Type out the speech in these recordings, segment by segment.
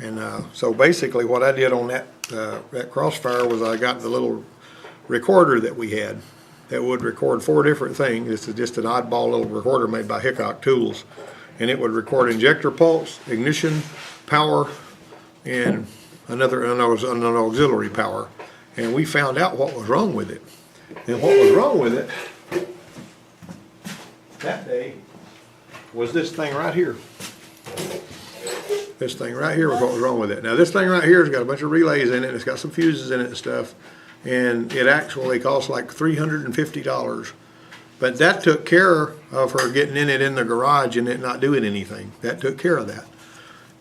And so basically what I did on that Crossfire was I got the little recorder that we had that would record 4 different things. This is just an oddball little recorder made by Hickok Tools. And it would record injector pulse, ignition, power, and an auxiliary power. And we found out what was wrong with it. And what was wrong with it that day was this thing right here. This thing right here was what was wrong with it. Now this thing right here has got a bunch of relays in it, it's got some fuses in it and stuff, and it actually cost like $350. But that took care of her getting in it in the garage and it not doing anything. That took care of that.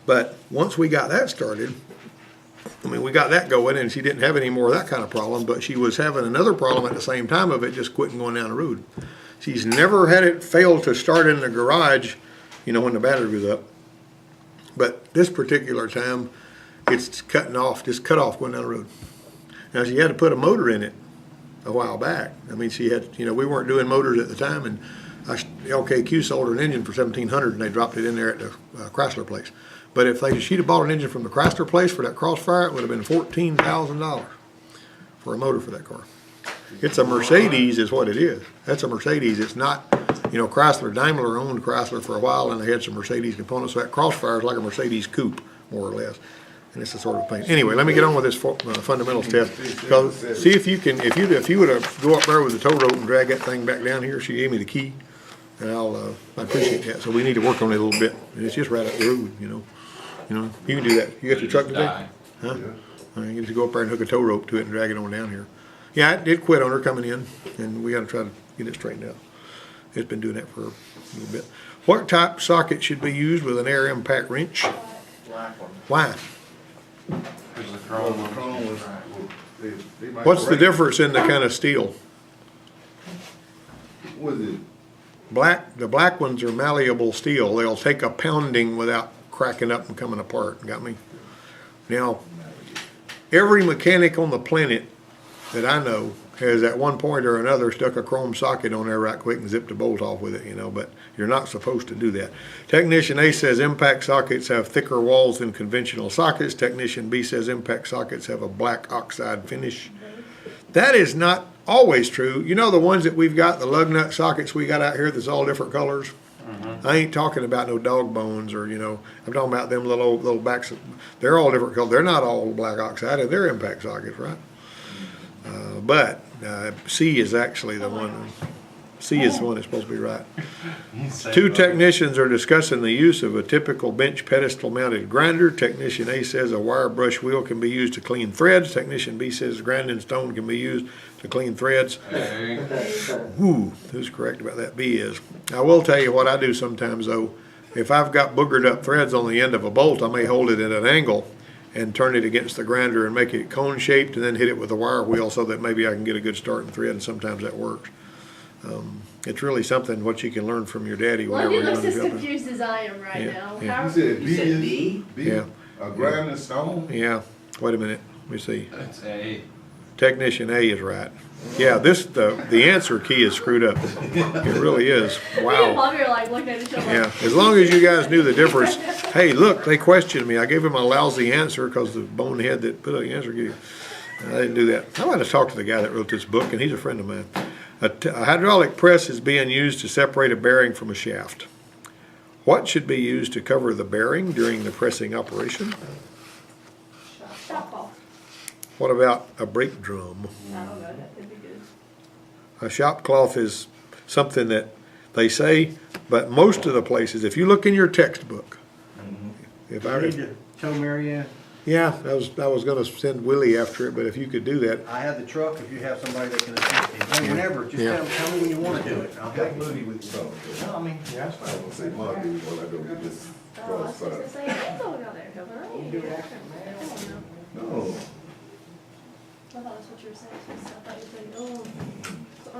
But once we got that started, I mean, we got that going and she didn't have any more of that kind of problem, but she was having another problem at the same time of it just quitting going down the road. She's never had it fail to start in the garage, you know, when the battery was up. But this particular time, it's just cut off going down the road. Now she had to put a motor in it a while back. I mean, she had, you know, we weren't doing motors at the time, and LKQ sold her an engine for $1,700 and they dropped it in there at the Chrysler place. But if she'd have bought an engine from the Chrysler place for that Crossfire, it would have been $14,000 for a motor for that car. It's a Mercedes is what it is. That's a Mercedes. It's not, you know, Daimler owned Chrysler for a while and they had some Mercedes components. So that Crossfire is like a Mercedes coupe, more or less. And it's a sort of pain. Anyway, let me get on with this fundamentals test. Because see if you can, if you would go up there with the tow rope and drag that thing back down here. She gave me the key, and I appreciate that. So we need to work on it a little bit. And it's just right up the road, you know. You know, you can do that. You got your truck today? Huh? I mean, you just go up there and hook a tow rope to it and drag it on down here. Yeah, it did quit on her coming in, and we got to try to get it straightened out. It's been doing that for a little bit. What type socket should be used with an air impact wrench? Black one. Why? Because the chrome was. What's the difference in the kind of steel? What is it? The black ones are malleable steel. They'll take a pounding without cracking up and coming apart. Got me? Now, every mechanic on the planet that I know has at one point or another stuck a chrome socket on there right quick and zipped the bolt off with it, you know, but you're not supposed to do that. Technician A says impact sockets have thicker walls than conventional sockets. Technician B says impact sockets have a black oxide finish. That is not always true. You know the ones that we've got, the lug nut sockets we got out here that's all different colors? I ain't talking about no dog bones or, you know, I'm talking about them little backs. They're all different colors. They're not all black oxide. They're impact sockets, right? But C is actually the one. C is the one that's supposed to be right. Two technicians are discussing the use of a typical bench pedestal mounted grinder. Technician A says a wire brush wheel can be used to clean threads. Technician B says grinding stone can be used to clean threads. Whoo, who's correct about that? B is. I will tell you what I do sometimes though. If I've got boogered up threads on the end of a bolt, I may hold it at an angle and turn it against the grinder and make it cone shaped and then hit it with a wire wheel so that maybe I can get a good start in thread, and sometimes that works. It's really something what you can learn from your daddy. Well, he looks as jumping. confused as I am right now. How- You said B is B? B? Yeah. A grinding stone? Yeah, wait a minute, let me see. It's A. Technician A is right. Yeah, the answer key is screwed up. It really is. Me and Wow. Bobby are like looking at each other. Yeah, as long as you guys knew the difference. Hey, look, they questioned me. I gave him a lousy answer because the bonehead that put the answer gave. I didn't do that. I want to talk to the guy that wrote this book, and he's a friend of mine. A hydraulic press is being used to separate a bearing from a shaft. What should be used to cover the bearing during the pressing operation? Shop ball. What about a brake drum? I don't know, that could be good. A shop cloth is something that they say, but most of the places, if you look in your textbook, if I You need to tell Mary Ann, yeah, I was going to send Willie after it, but if you could do that, I have the truck, if you have somebody that can assist me, whenever, just Yeah. tell me when you wanna do it. I'll Got help you. money with you. No, I mean, yeah, that's I fine. was gonna say Monday when I go get this Oh, I was crossfire. supposed to say, I'm going out there, Kevin. I ain't here. I don't know. No, I thought that's what you were saying. I thought you were saying, oh.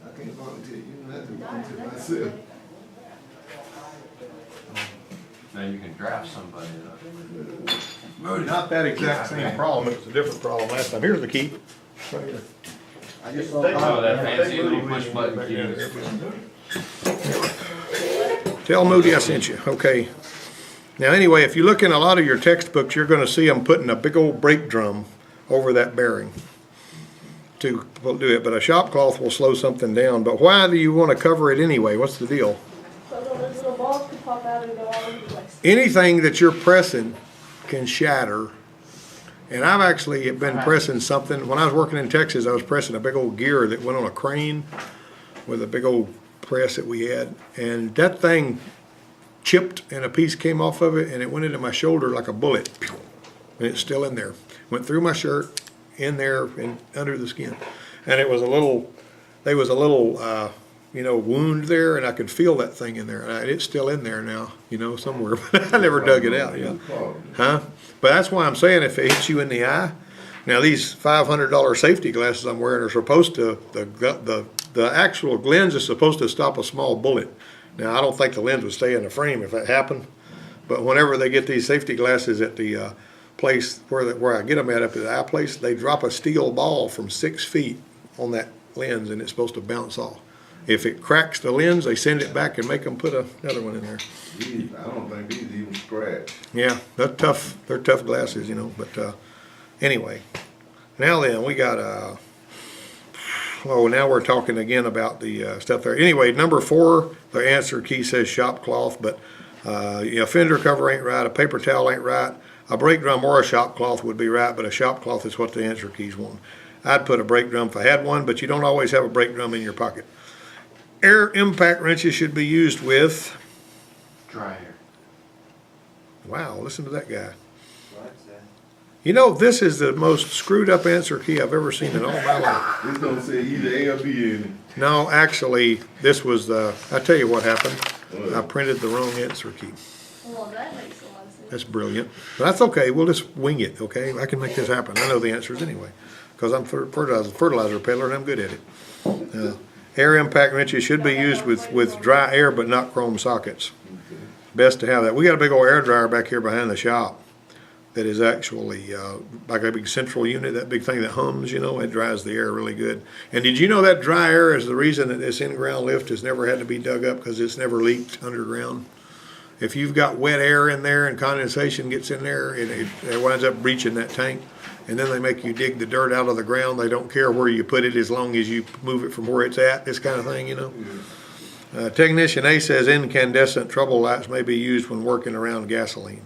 I can't volunteer. You don't have to Darn, volunteer that's myself. okay. Now you can draft somebody though. not that exact same problem. It was a different problem last time. Here's the key. Right here. I just saw. Oh, that fancy little push button keys. Tell Moody I sent you. Okay. Now, anyway, if you look in a lot of your textbooks, you're gonna see them putting a big old brake drum over that bearing to do it, but a shop cloth will slow something down. But why do you wanna cover it anyway? What's the deal? So those little balls could pop out and go all over the place. Anything that you're pressing can shatter. And I've actually been pressing something, when I was working in Texas, I was pressing a big old gear that went on a crane with a big old press that we had, and that thing chipped and a piece came off of it and it went into my shoulder like a bullet. And it's still in there. Went through my shirt, in there and under the skin. And it was a little, wound there, and I could feel that thing in there. And it's still in there now, somewhere, but I never dug it out yet. Huh? But that's why I'm saying if it hits you in the eye, now these $500 safety glasses I'm wearing are supposed to, the actual lens is supposed to stop a small bullet. Now, I don't think the lens would stay in the frame if that happened, but whenever they get these safety glasses at the place where I get them at up at the eye place, they drop a steel ball from 6 feet on that lens, and it's supposed to bounce off. If it cracks the lens, they send it back and make them put another one in there. I don't think these even scratch. Yeah, they're tough glasses, but anyway. Now then, we got, now we're talking again about the stuff there. Anyway, number 4, the answer key says shop cloth, but a fender cover ain't right, a paper towel ain't right, a brake drum or a shop cloth would be right, but a shop cloth is what the answer keys want. I'd put a brake drum if I had one, but you don't always have a brake drum in your pocket. Air impact wrenches should be used with, Dry air. wow, listen to that guy. This is the most screwed up answer key I've ever seen in all my life. This don't say either A or B in it. No, actually, this was I tell you what happened. I printed the wrong answer key. Well, that makes a lot of sense. That's brilliant. But that's okay, we'll just wing it, okay? I can make this happen. I know the answers anyway, because I'm a fertilizer peddler and I'm good at it. Air impact wrenches should be used with dry air but not chrome sockets. Best to have that. We got a big old air dryer back here behind the shop that is actually like a big central unit, that big thing that hums, it dries the air really good. And did you know that dry air is the reason that this in-ground lift has never had to be dug up, because it's never leaked underground? If you've got wet air in there and condensation gets in there, it winds up breaching that tank. And then they make you dig the dirt out of the ground. They don't care where you put it as long as you move it from where it's at, this kind of thing, Technician A says incandescent trouble lights may be used when working around gasoline.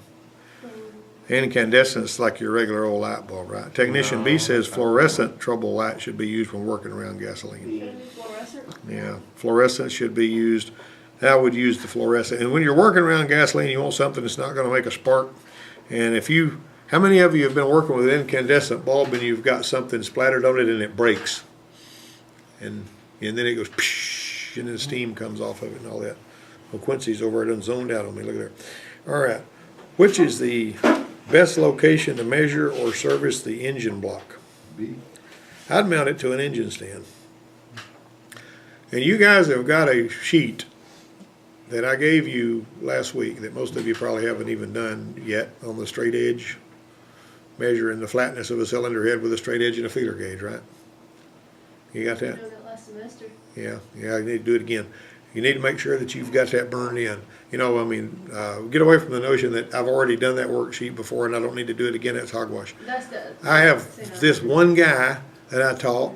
Incandescent's like your regular old light bulb, right? Technician B says fluorescent trouble light should be used when working around gasoline. Should it be fluorescent? Yeah, fluorescent should be used. I would use the fluorescent. And when you're working around gasoline, you want something that's not going to make a spark. And how many of you have been working with an incandescent bulb and you've got something splattered on it and it breaks? And then it goes psh, and then steam comes off of it and all that. Well, Quincy's over there and zoned out on me. Look at there. All right. Which is the best location to measure or service the engine block? B. I'd mount it to an engine stand. And you guys have got a sheet that I gave you last week that most of you probably haven't even done yet on the straight edge, measuring the flatness of a cylinder head with a straight edge and a feeler gauge, right? You got I that? did that last semester. Yeah, you need to do it again. You need to make sure that you've got that burned in. Get away from the notion that I've already done that worksheet before and I don't need to do it again. That's hogwash. That's the. I have this one guy that I taught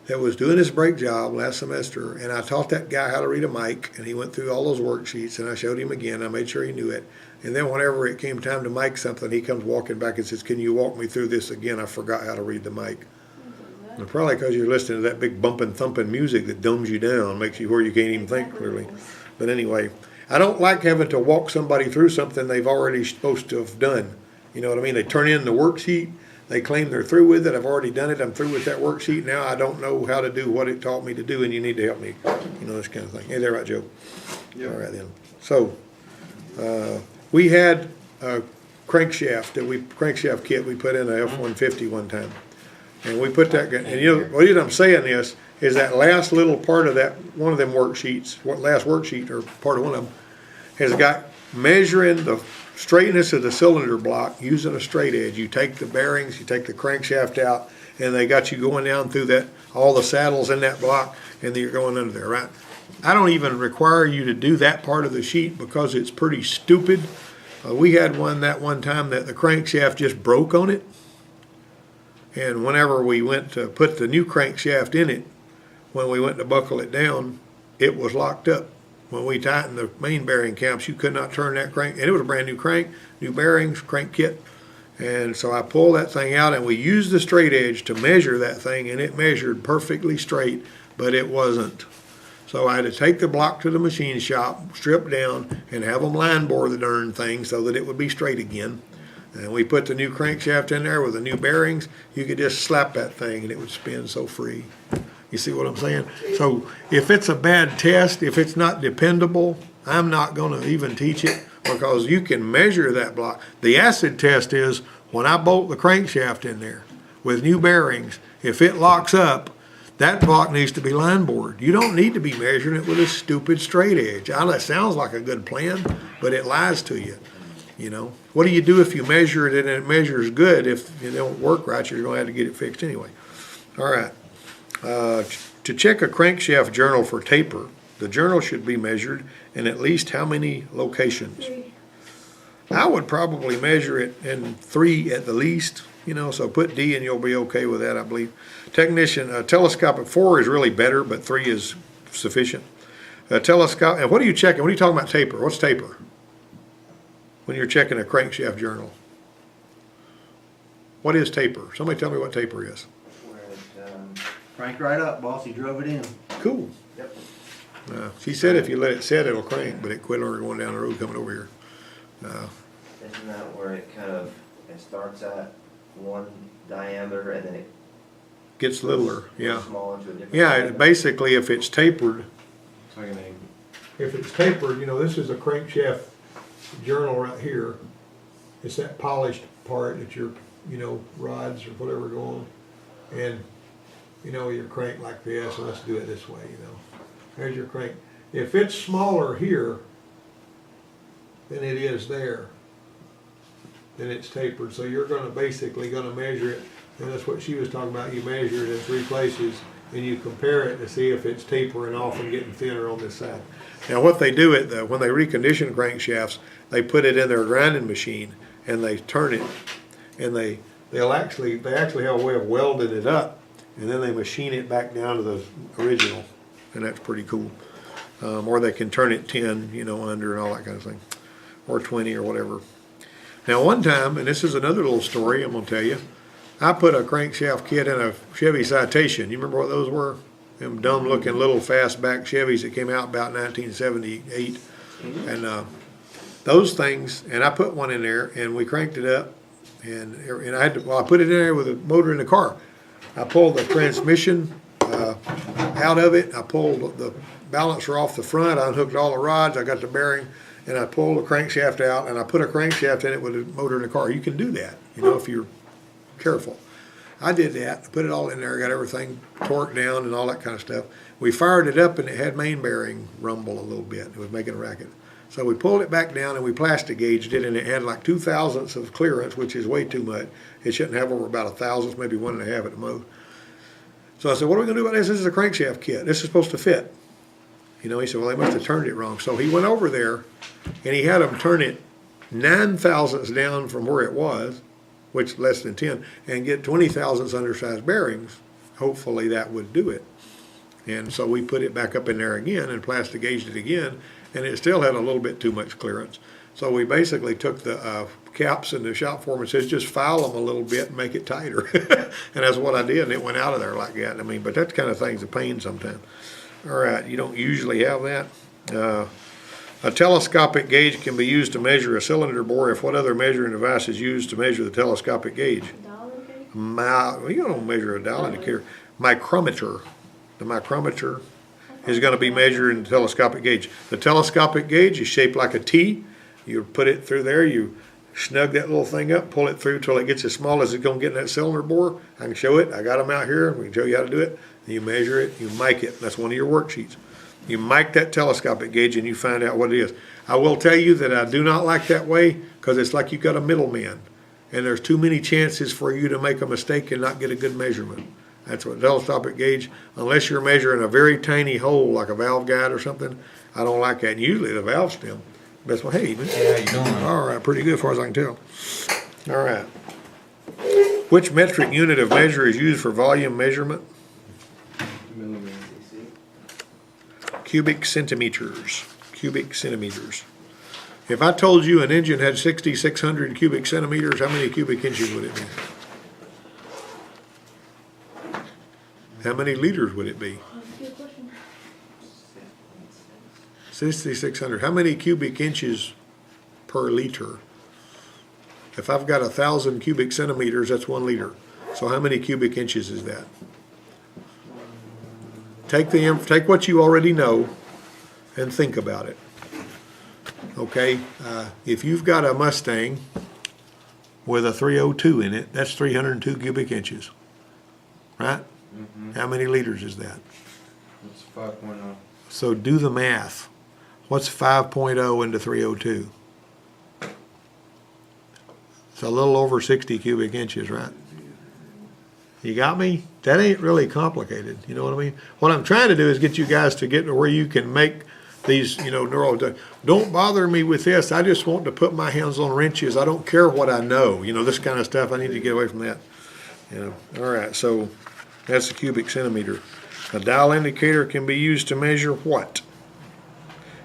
that was doing his brake job last semester, and I taught that guy how to read a mic, and he went through all those worksheets, and I showed him again. I made sure he knew it. And then whenever it came time to mic something, he comes walking back and says, "Can you walk me through this again? I forgot how to read the mic." And probably because you're listening to that big bumping, thumping music that dumbs you down, makes you where you can't even think clearly. But anyway, I don't like having to walk somebody through something they've already supposed to have done. You know what I mean? They turn in the worksheet. They claim they're through with it. I've already done it. I'm through with that worksheet. Now I don't know how to do what it taught me to do, and you need to help me. This kind of thing. Hey, there, right, Joe? Yeah. All right, then. So, we had a crankshaft kit we put in a F-150 one time. And we put that, and the reason I'm saying this is that last little part of that, one of them worksheets, last worksheet, or part of one of them, has got measuring the straightness of the cylinder block using a straight edge. You take the bearings, you take the crankshaft out, and they got you going down through all the saddles in that block, and you're going under there, right? I don't even require you to do that part of the sheet because it's pretty stupid, We had that one time that the crankshaft just broke on it. And whenever we went to put the new crankshaft in it, when we went to buckle it down, it was locked up. When we tightened the main bearing caps, you could not turn that crank, and it was a brand new crank, new bearings, crank kit. And so I pulled that thing out, and we used the straight edge to measure that thing, and it measured perfectly straight, but it wasn't. So I had to take the block to the machine shop, strip down, and have them line bore the darn thing so that it would be straight again. And we put the new crankshaft in there with the new bearings. You could just slap that thing, and it would spin so free. You see what I'm saying? So if it's a bad test, if it's not dependable, I'm not going to even teach it, because you can measure that block. The acid test is when I bolt the crankshaft in there with new bearings, if it locks up, that block needs to be line bored. You don't need to be measuring it with a stupid straight edge. That sounds like a good plan, but it lies to you. You know, what do you do if you measure it and it measures good? If it don't work right, you're going to have to get it fixed anyway. All right. To check a crankshaft journal for taper, the journal should be measured in at least how many locations? 3. I would probably measure it in 3 at the least, you know, so put D and you'll be okay with that, I believe. Technician, telescopic 4 is really better, but 3 is sufficient. Telescope, and what are you checking? What are you talking about taper? What's taper? When you're checking a crankshaft journal. What is taper? Somebody tell me what taper is. Where Cranked right up, boss, he drove it in. Cool. Yep. She said if you let it set, it'll crank, but it quit on her going down the road coming over here. Isn't that where it starts at one diameter and then it Gets littler, yeah. goes small into a different Yeah, diameter? basically if it's tapered, It's like an egg. if it's tapered, you know, this is a crankshaft journal right here. It's that polished part that your, you know, rods or whatever go on. And, you know, your crank like this, and let's do it this way, you know. There's your crank. If it's smaller here than it is there, then it's tapered. So you're basically gonna measure it, and that's what she was talking about. You measure it in 3 places, and you compare it to see if it's tapering off and getting thinner on this side. Now what they do when they recondition crankshafts, they put it in their grinding machine and they turn it, and they actually have a way of welding it up, and then they machine it back down to the original, and that's pretty cool. Or they can turn it 10, you know, under and all that kind of thing, or 20 or whatever. Now one time, and this is another little story I'm gonna tell you, I put a crankshaft kit in a Chevy Citation. You remember what those were? Them dumb looking little fastback Chevys that came out about 1978. And those things, and I put one in there and we cranked it up, and I put it in there with a motor in the car. I pulled the transmission out of it. I pulled the balancer off the front. I unhooked all the rods. I got the bearing, and I pulled the crankshaft out, and I put a crankshaft in it with a motor in the car. You can do that, you know, if you're careful. I did that. I put it all in there, got everything torqued down and all that kind of stuff. We fired it up, and it had main bearing rumble a little bit. It was making a racket. So we pulled it back down, and we plastic gauged it, and it had like 0.02 of clearance, which is way too much. It shouldn't have over about 1,000, maybe 1.5 at the most. So I said, what are we gonna do about this? This is a crankshaft kit. This is supposed to fit. You know, he said, well, they must have turned it wrong. So he went over there, and he had them turn it 0.09 down from where it was, which less than 10, and get 0.20 undersized bearings. Hopefully that would do it. And so we put it back up in there again and plastic gauged it again, and it still had a little bit too much clearance. So we basically took the caps, and the shop foreman says, just file them a little bit and make it tighter. And that's what I did, and it went out of there like that. I mean, but that kind of thing's a pain sometimes. All right, you don't usually have that. A telescopic gauge can be used to measure a cylinder bore. If what other measuring device is used to measure the telescopic gauge? $1 cake? Well, you don't measure a dial indicator. Micrometer. The micrometer is going to be measuring the telescopic gauge. The telescopic gauge is shaped like a T. You put it through there, you snug that little thing up, pull it through till it gets as small as it's going to get in that cylinder bore. I can show it. I got them out here. We can show you how to do it. You measure it, you mic it. That's one of your worksheets. You mic that telescopic gauge and you find out what it is. I will tell you that I do not like that way, because it's like you've got a middleman, and there's too many chances for you to make a mistake and not get a good measurement. That's what telescopic gauge, unless you're measuring a very tiny hole like a valve guide or something, I don't like that. And usually the valve stem, Best one. Hey, man. Hey, how you doing? All right, pretty good as far as I can tell. All right. Which metric unit of measure is used for volume measurement? Cubic centimeters. Cubic centimeters. If I told you an engine had 6,600 cubic centimeters, how many cubic inches would it be? How many liters would it be? That's a good question. 6,600. How many cubic inches per liter? If I've got 1,000 cubic centimeters, that's 1 liter. So how many cubic inches is that? Take what you already know and think about it. Okay, if you've got a Mustang with a 302 in it, that's 302 cubic inches, right? How many liters is that? It's 5.0. So do the math. What's 5.0 into 302? It's a little over 60 cubic inches, right? You got me? That ain't really complicated, you know what I mean? What I'm trying to do is get you guys to get to where you can make these, neural, don't bother me with this, I just want to put my hands on wrenches, I don't care what I know, this kind of stuff, I need to get away from that. All right, so that's a cubic centimeter. A dial indicator can be used to measure what?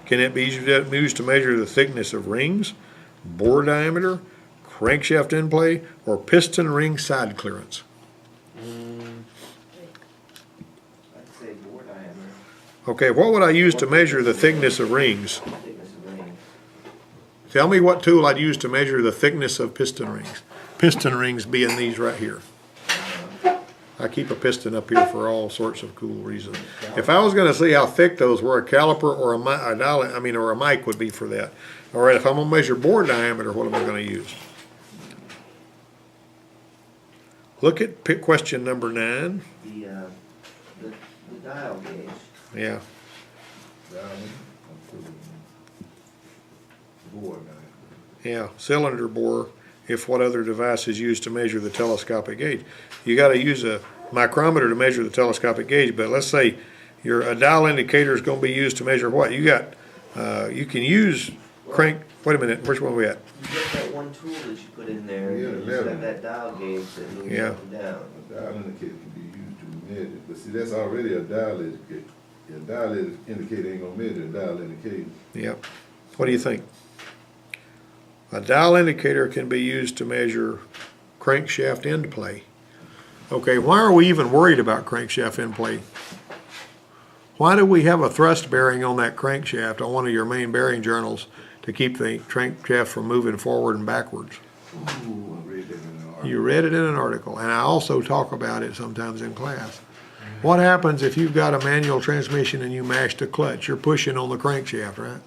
Can it be used to measure the thickness of rings, bore diameter, crankshaft end play, or piston ring side clearance? I'd say bore diameter, Okay, what would I use to measure the thickness of rings? thickness of ring. Tell me what tool I'd use to measure the thickness of piston rings. Piston rings being these right here. I keep a piston up here for all sorts of cool reasons. If I was going to see how thick those were, a caliper or or a mic would be for that. All right, if I'm going to measure bore diameter, what am I going to use? Look at question number 9. The dial gauge. Yeah. Board now. Yeah, cylinder bore, if what other device is used to measure the telescopic gauge. You got to use a micrometer to measure the telescopic gauge, but let's say a dial indicator is going to be used to measure what? You can use wait a minute, which one are we at? You get that one tool that you put in there, Yeah, you just got that dial gauge that moves Yeah. up and down. A dial indicator can be used to measure, but see, that's already a dial indicator. A dial indicator ain't gonna measure a dial indicator. Yep. What do you think? A dial indicator can be used to measure crankshaft end play. Okay, why are we even worried about crankshaft end play? Why do we have a thrust bearing on that crankshaft on one of your main bearing journals to keep the crankshaft from moving forward and backwards? Ooh, I read that in an article. You read it in an article, and I also talk about it sometimes in class. What happens if you've got a manual transmission and you mashed a clutch? You're pushing on the crankshaft, right?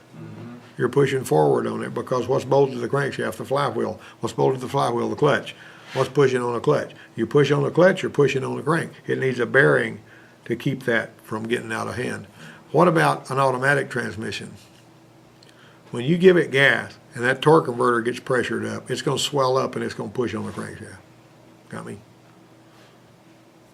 You're pushing forward on it because what's bolted to the crankshaft? The flywheel. What's bolted to the flywheel? The clutch. What's pushing on the clutch? You push on the clutch, you're pushing on the crank. It needs a bearing to keep that from getting out of hand. What about an automatic transmission? When you give it gas and that torque converter gets pressured up, it's going to swell up and it's going to push on the crankshaft. Got me?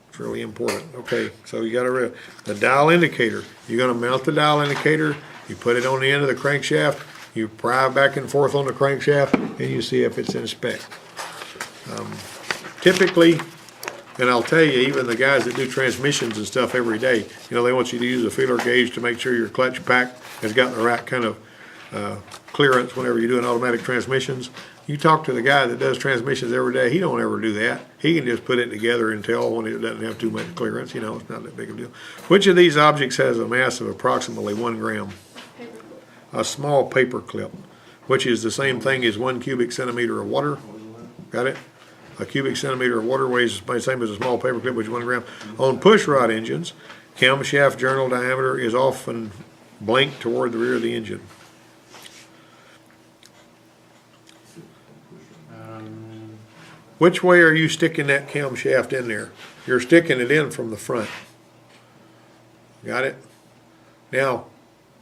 It's really important. Okay, so you got to the dial indicator. You're going to mount the dial indicator. You put it on the end of the crankshaft. You pry back and forth on the crankshaft, and you see if it's in spec. Typically, and I'll tell you, even the guys that do transmissions and stuff every day, they want you to use a feeler gauge to make sure your clutch pack has got the right kind of clearance whenever you're doing automatic transmissions. You talk to the guy that does transmissions every day, he don't ever do that. He can just put it together and tell when it doesn't have too much clearance, it's not that big of a deal. Which of these objects has a mass of approximately 1 gram? A small paper clip, which is the same thing as 1 cubic centimeter of water. Got it? A cubic centimeter of water weighs the same as a small paper clip, which is 1 gram. On pushrod engines, camshaft journal diameter is often blanked toward the rear of the engine. Which way are you sticking that camshaft in there? You're sticking it in from the front. Got it? Now,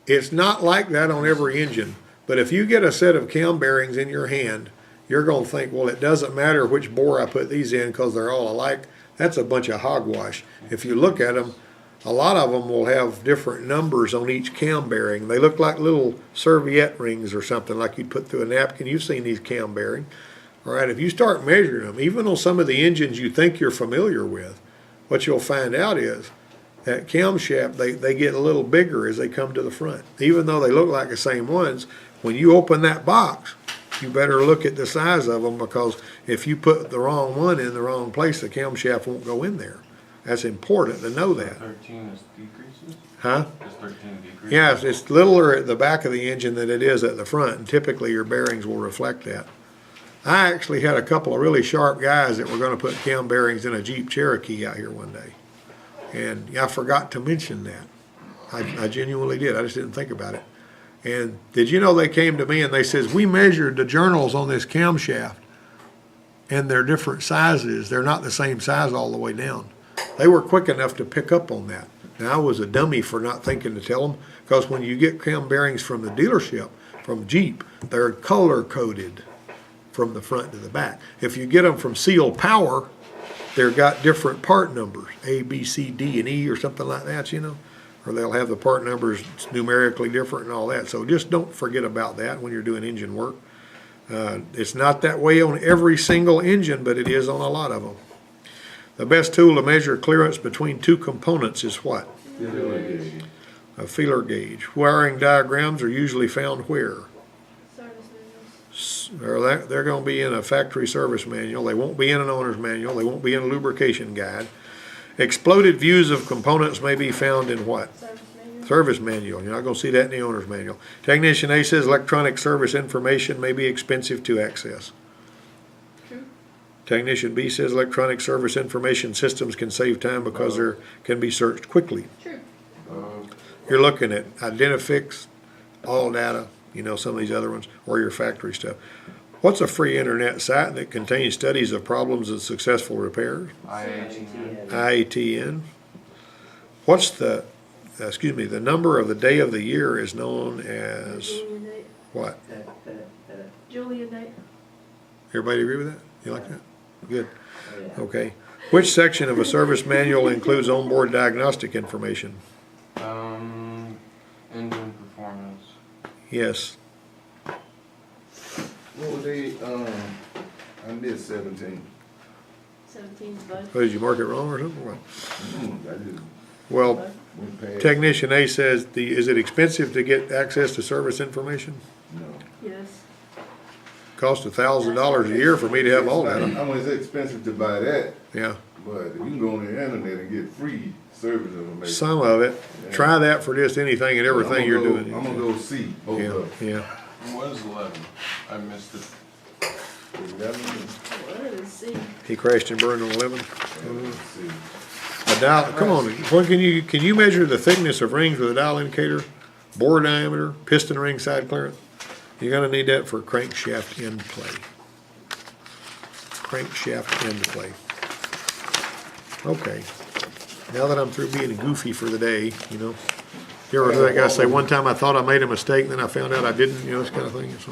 it's not like that on every engine, but if you get a set of cam bearings in your hand, you're going to think, well, it doesn't matter which bore I put these in because they're all alike. That's a bunch of hogwash. If you look at them, a lot of them will have different numbers on each cam bearing. They look like little serviette rings or something like you'd put through a napkin. You've seen these cam bearings. All right, if you start measuring them, even on some of the engines you think you're familiar with, what you'll find out is that camshaft, they get a little bigger as they come to the front. Even though they look like the same ones, when you open that box, you better look at the size of them, because if you put the wrong one in the wrong place, the camshaft won't go in there. That's important to know that. 13 is decreases? Huh? Is 13 decreases? Yeah, it's littler at the back of the engine than it is at the front, and typically your bearings will reflect that. I actually had a couple of really sharp guys that were gonna put cam bearings in a Jeep Cherokee out here one day. And I forgot to mention that. I genuinely did, I just didn't think about it. And did you know they came to me and they says, we measured the journals on this camshaft, and they're different sizes. They're not the same size all the way down. They were quick enough to pick up on that. Now, I was a dummy for not thinking to tell them, because when you get cam bearings from the dealership, from Jeep, they're color coded from the front to the back. If you get them from Seal Power, they've got different part numbers, A, B, C, D, and E, or something like that, you know? Or they'll have the part numbers numerically different and all that. So just don't forget about that when you're doing engine work. It's not that way on every single engine, but it is on a lot of them. The best tool to measure clearance between two components is what? Feeler gauge. A feeler gauge. Wiring diagrams are usually found where? Service manuals. Or they're going to be in a factory service manual. They won't be in an owner's manual. They won't be in a lubrication guide. Exploded views of components may be found in what? Service manual. Service manual. You're not going to see that in the owner's manual. Technician A says electronic service information may be expensive to access. True. Technician B says electronic service information systems can save time because they can be searched quickly. True. You're looking at Identifix, All Data, you know, some of these other ones, or your factory stuff. What's a free internet site that contains studies of problems and successful repairs? IATN. IATN. What's the number of the day of the year is known as Julian date. what? Julian date. Everybody agree with that? You like that? Good. Oh, yeah. Okay. Which section of a service manual includes onboard diagnostic information? Engine performance. Yes. What were they, I missed 17. 17's bud. Oh, did you mark it wrong or something? What? I just Well, went past. Technician A says, is it expensive to get access to service information? No. Yes. Cost $1,000 a year for me to have all I that. mean, it's expensive to buy that, Yeah, but if you can go on the internet and get free service information. some of it. Try that for just anything and everything you're doing. I'm gonna go see both Yeah, of them. yeah. What is 11? I missed it. 11, What is C? He crashed and burned on 11. let's see. A dial, come on, what can you measure the thickness of rings with a dial indicator? Bore diameter, piston ring side clearance? You're gonna need that for crankshaft end play. Crankshaft end play. Okay. Now that I'm through being goofy for the day, you know, you ever heard that guy say, one time I thought I made a mistake, then I found out I didn't, you know, this kind of thing, so.